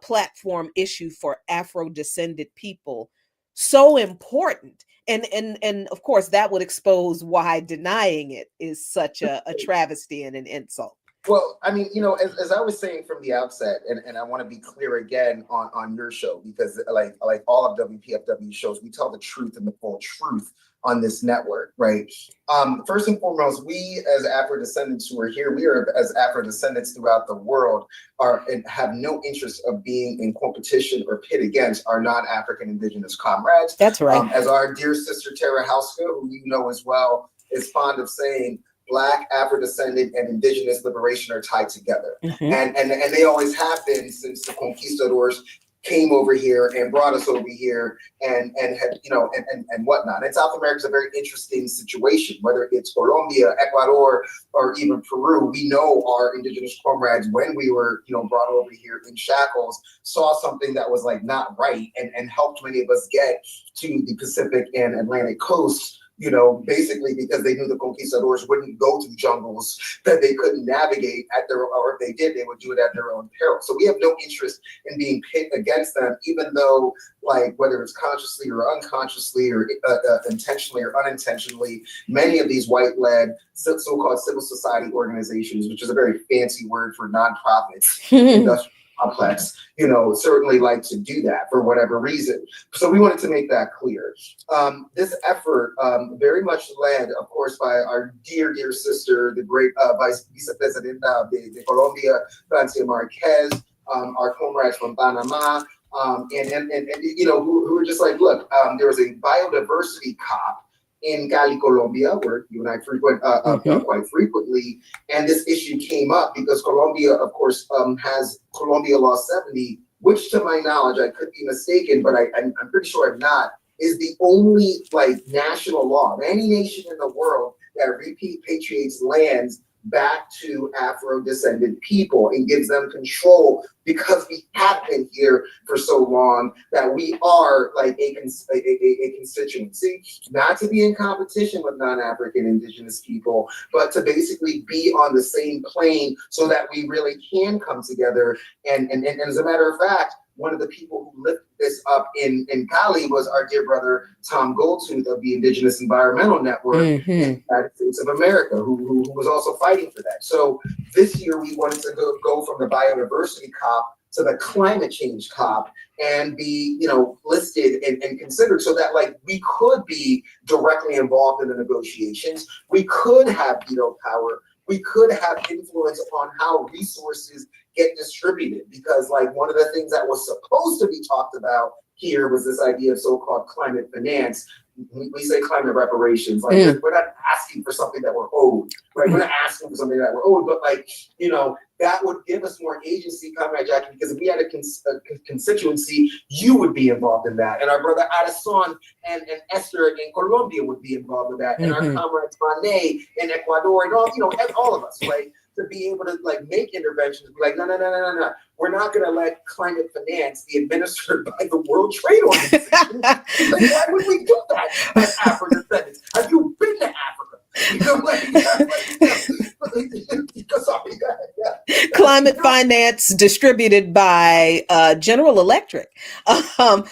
platform issue for Afro-descended people so important? And of course, that would expose why denying it is such a travesty and an insult. Well, I mean, as I was saying from the outset, and I want to be clear again on your show, because like all of WPFW shows, we tell the truth and the full truth on this network, right? First and foremost, we as Afro-descendants who are here, we are as Afro-descendants throughout the world and have no interest of being in competition or pit against our non-African indigenous comrades. That's right. As our dear sister Tara Hauska, who you know as well, is fond of saying, Black, Afro-descendant, and indigenous liberation are tied together. Mm-hmm. And they always have been since the conquistadors came over here and brought us over here and had, and whatnot. And South America is a very interesting situation, whether it's Colombia, Ecuador, or even Peru. We know our indigenous comrades, when we were, brought over here in shackles, saw something that was like not right and helped many of us get to the Pacific and Atlantic coast, basically because they knew the conquistadors wouldn't go to jungles that they couldn't navigate at their, or if they did, they would do it at their own peril. So we have no interest in being pit against them, even though, like, whether it's consciously or unconsciously or intentionally or unintentionally, many of these white-led so-called civil society organizations, which is a very fancy word for nonprofits, industrial complex, certainly like to do that for whatever reason. So we wanted to make that clear. This effort very much led, of course, by our dear sister, the great Vice Presidenta de Colombia, Francia Marquez, our comrades from Panama, and who were just like, look, there was a biodiversity COP in Cali, Colombia, where you and I frequent quite frequently, and this issue came up because Colombia, of course, has Colombia Law 70, which, to my knowledge, I could be mistaken, but I'm pretty sure I'm not, is the only national law of any nation in the world that repatriates lands back to Afro-descendant people and gives them control, because we have been here for so long that we are like a constituency, not to be in competition with non-African indigenous people, but to basically be on the same plane so that we really can come together. And as a matter of fact, one of the people who lifted this up in Cali was our dear brother, Tom Goldtooth of the Indigenous Environmental Network in the United States of America, who was also fighting for that. So this year we wanted to go from the biodiversity COP to the climate change COP and be, listed and considered so that we could be directly involved in the negotiations. We could have veto power. We could have influence on how resources get distributed, because one of the things that was supposed to be talked about here was this idea of so-called climate finance. We say climate reparations, we're not asking for something that we're owed, right? We're not asking for something that we're owed, but that would give us more agency, Comrade Jackie, because if we had a constituency, you would be involved in that. And our brother Addison and Esther in Colombia would be involved in that. And our comrade Manet in Ecuador and all of us, right? To be able to make interventions, be no. We're not going to let climate finance be administered by the World Trade Organization. Why would we do that as Afro-descendants? Have you been to Africa? Sorry, go ahead. Yeah. Climate finance distributed by General Electric, by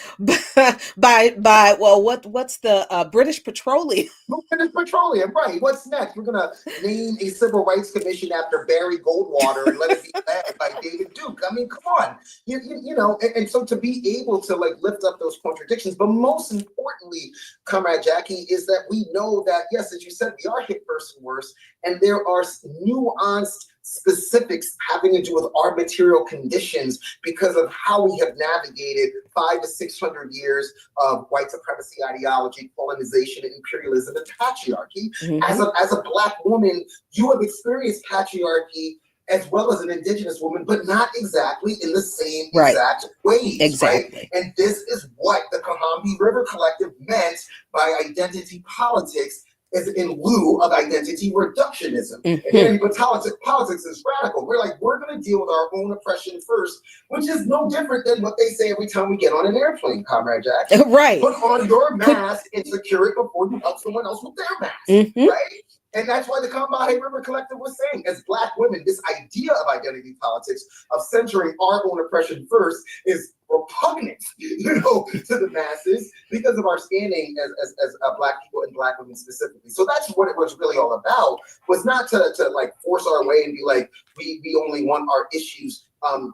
what's the British Petroleum? British Petroleum, right? What's next? We're gonna name a civil rights commission after Barry Goldwater and let it be led by David Duke. I mean, come on, and so to be able to lift up those contradictions, but most importantly, Comrade Jackie, is that we know that yes, as you said, we are hit first and worse, and there are nuanced specifics having to do with our material conditions because of how we have navigated 500 to 600 years of white supremacy ideology, colonization, imperialism, and patriarchy. As a Black woman, you have experienced patriarchy as well as an Indigenous woman, but not exactly in the same exact ways, right? And this is what the Combahee River Collective meant by identity politics, is in lieu of identity reductionism. And then but politics is radical. We're like, we're going to deal with our own oppression first, which is no different than what they say every time we get on an airplane, Comrade Jack. Put on your mask and secure it before you help someone else with their mask, right? And that's why the Combahee River Collective was saying, as Black women, this idea of identity politics, of centering our own oppression first, is repugnant, you know, to the masses because of our standing as Black people and Black women specifically. So that's what it was really all about, was not to like force our way and be like, we only want our issues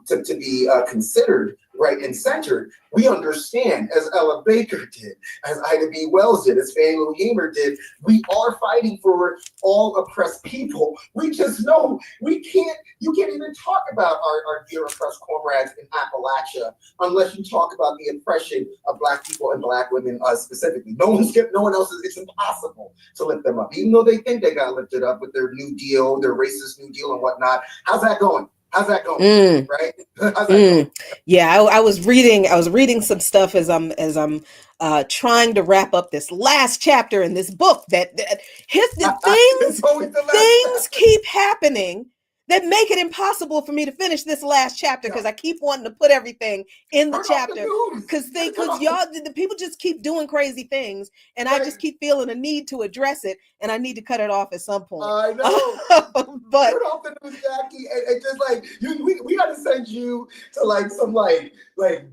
to be considered, right, and centered. We understand, as Ella Baker did, as Ida B. Wells did, as Fannie Lou Hamer did, we are fighting for all oppressed people. We just know you can't even talk about our dear oppressed comrades in Appalachia unless you talk about the oppression of Black people and Black women specifically. No one else it's impossible to lift them up, even though they think they got lifted up with their New Deal, their racist New Deal and whatnot. How's that going? How's that going? Right? How's that going? Yeah, I was reading some stuff as I'm trying to wrap up this last chapter in this book that things keep happening that make it impossible for me to finish this last chapter because I keep wanting to put everything in the chapter because y'all the people just keep doing crazy things and I just keep feeling a need to address it and I need to cut it off at some point. I know, but turn off the news, Jackie, and just like we got to send you to like some like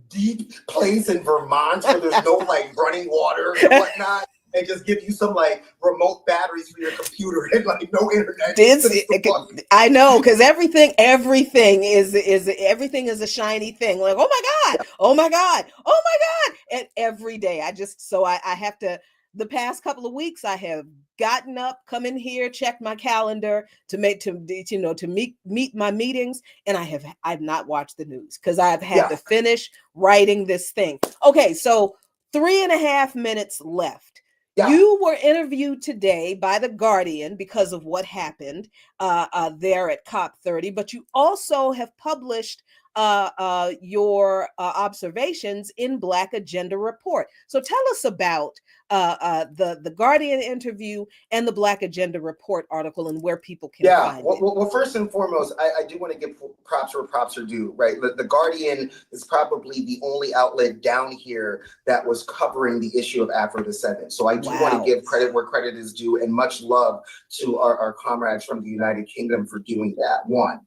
deep place in Vermont where there's no like running water and whatnot. And just give you some like remote batteries for your computer and like no internet. I know, because everything is a shiny thing. Like, oh my God. And every day I have to, the past couple of weeks I have gotten up, come in here, check my calendar to meet my meetings, and I've not watched the news because I've had to finish writing this thing. Okay, so 3.5 minutes left. You were interviewed today by The Guardian because of what happened there at COP30, but you also have published your observations in Black Agenda Report. So tell us about the Guardian interview and the Black Agenda Report article and where people can find it. Well, first and foremost, I do want to give props where props are due, right? The Guardian is probably the only outlet down here that was covering the issue of Afro-Descendants. So I do want to give credit where credit is due and much love to our comrades from the United Kingdom for doing that, one.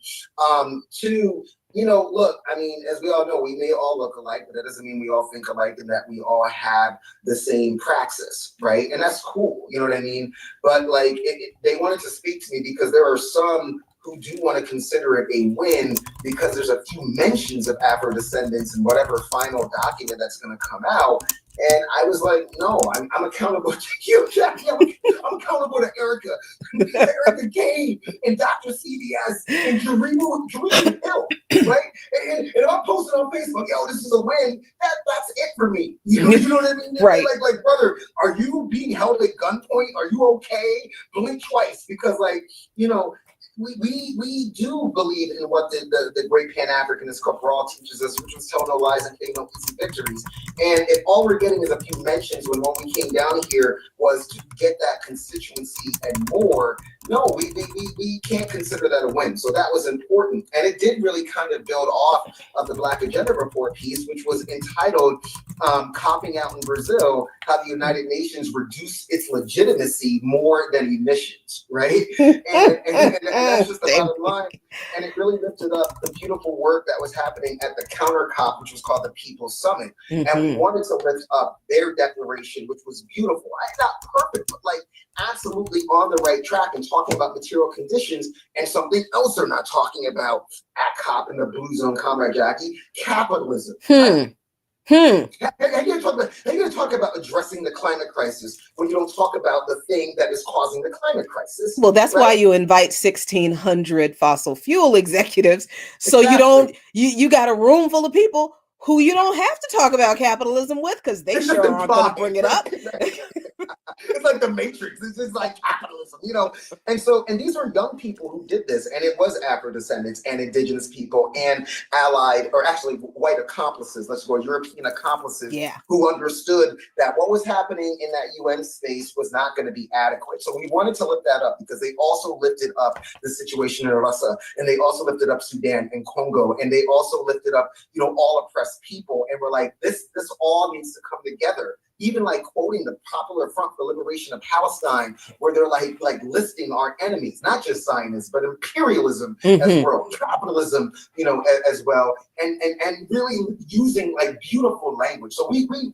Two, look, I mean, as we all know, we may all look alike, but that doesn't mean we all think alike and that we all have the same praxis, right? And that's cool, you know what I mean? But like, they wanted to speak to me because there are some who do want to consider it a win because there's a few mentions of Afro-Descendants in whatever final document that's going to come out. And I was like, no, I'm accountable to you, Jackie. I'm accountable to Erica Kane and Dr. CBS and Jarima Hill, right? And if I'm posting on Facebook, yo, this is a win, that's it for me. You know what I mean? Right. Like, brother, are you being held at gunpoint? Are you okay? Blink twice because, like, we do believe in what the great Pan-Africanist Cabral teaches us, which was tell no lies and claim no easy victories. And if all we're getting is a few mentions when we came down here was to get that constituency and more, no, we can't consider that a win. So that was important. And it did really kind of build off of the Black Agenda Report piece, which was entitled Copping Out in Brazil, How the United Nations Reduced Its Legitimacy More Than Emissions, right? And that's just the bottom line. And it really lifted up the beautiful work that was happening at the counter COP, which was called the People's Summit. And we wanted to lift up their declaration, which was beautiful. Not perfect, but like absolutely on the right track and talking about material conditions and something else they're not talking about at COP in the Blue Zone, Comrade Jackie, capitalism. Right? Hmm. How you gonna talk about addressing the climate crisis when you don't talk about the thing that is causing the climate crisis? Well, that's why right? you invite 1,600 fossil fuel executives. So you Exactly. you got a room full of people who you don't have to talk about capitalism with, because they It's just sure aren't going to implied. bring it up. It's like the Matrix. It's just like capitalism, you know. And these were young people who did this, and it was Afro-Descendants and Indigenous people and allied, or actually white accomplices, let's go, European accomplices, Yeah. who understood that what was happening in that UN space was not going to be adequate. So we wanted to lift that up because they also lifted up the situation in Russia, and they also lifted up Sudan and Congo, and they also lifted up, all oppressed people, and we're like, this all needs to come together. Even like quoting the Popular Front for the Liberation of Palestine, where they're like listing our enemies, not just Zionists, but imperialism as well, capitalism, as well, and really using like beautiful language. So we are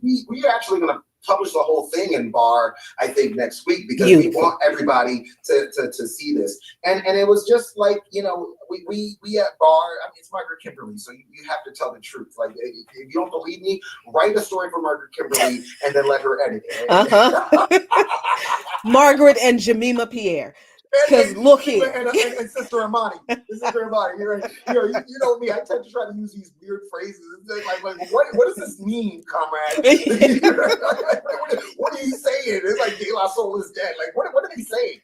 actually going to publish the whole thing in BAR, I think, next week, because we want everybody to see this. And it was just like, we at BAR, I mean, it's Margaret Kimberly, so you have to tell the truth. Like, if you don't believe me, write a story for Margaret Kimberly and then let her edit it. Margaret and Jemima Pierre. Because look here. And Sister Amani. Sister Amani. You know me, I tend to try to use these weird phrases. Like what does this mean, comrade? What are you saying? It's like De La Soul is dead. Like, what are they saying?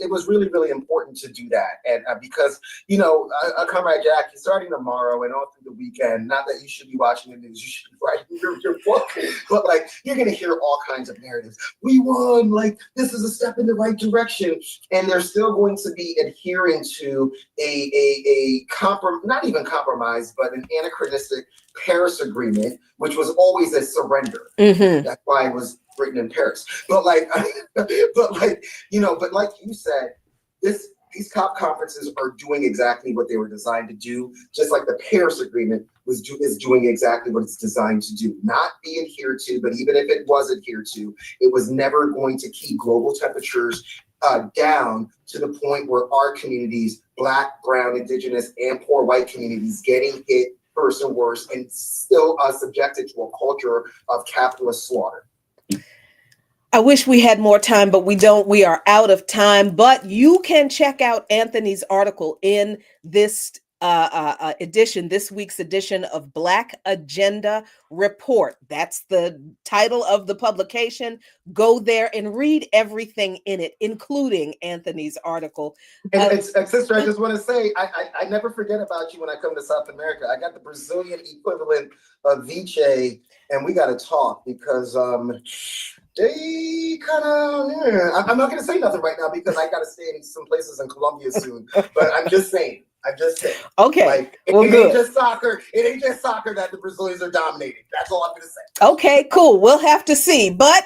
It was really, really important to do that. And because, Comrade Jackie, starting tomorrow and all through the weekend, not that you should be watching the news, you should be writing your book, but like, you're going to hear all kinds of narratives. We won, like, this is a step in the right direction. And they're still going to be adhering to not even compromise, but an anachronistic Paris Agreement, which was always a surrender. Mm-hmm. That's why it was written in Paris. But like you said, these COP conferences are doing exactly what they were designed to do, just like the Paris Agreement is doing exactly what it's designed to do. Not be adhered to, but even if it was adhered to, it was never going to keep global temperatures down to the point where our communities, Black, Brown, Indigenous, and poor white communities, getting hit worse and worse, and still subjected to a culture of capitalist slaughter. I wish we had more time, but we don't. We are out of time. But you can check out Anthony's article in this this week's edition of Black Agenda Report. That's the title of the publication. Go there and read everything in it, including Anthony's article. And sister, I just want to say, I never forget about you when I come to South America. I got the Brazilian equivalent of Viche, and we got to talk because they kind of, I'm not going to say nothing right now because I got to stay in some places in Colombia soon. But I'm just saying. Okay. Like, well, it good. ain't just soccer. It ain't just soccer that the Brazilians are dominating. That's all I'm going to say. Okay, cool. We'll have to see. But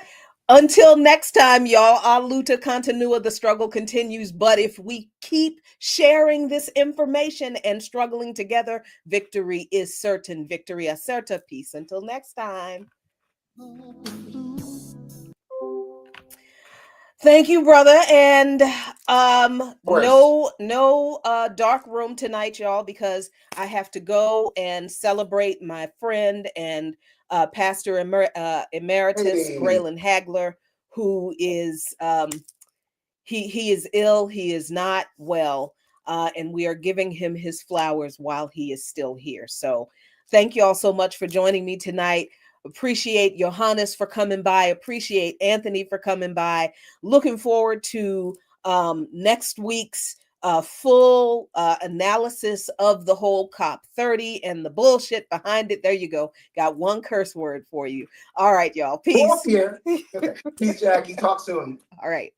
until next time, y'all, a luta continua, the struggle continues. But if we keep sharing this information and struggling together, victory is certain. Victory acerta. Peace until next time. Thank you, brother. And no dark room tonight, y'all, because I have to go and celebrate my friend and Pastor Emeritus Graylin Hagler, who is he is ill. He is not well, and we are giving him his flowers while he is still here. So thank you all so much for joining me tonight. Appreciate Johannes for coming by. Appreciate Anthony for coming by. Looking forward to next week's full analysis of the whole COP30 and the bullshit behind it. There you go. Got one curse word for you. All right, y'all. Peace. Okay. Peace, Jackie. Talk soon. All right.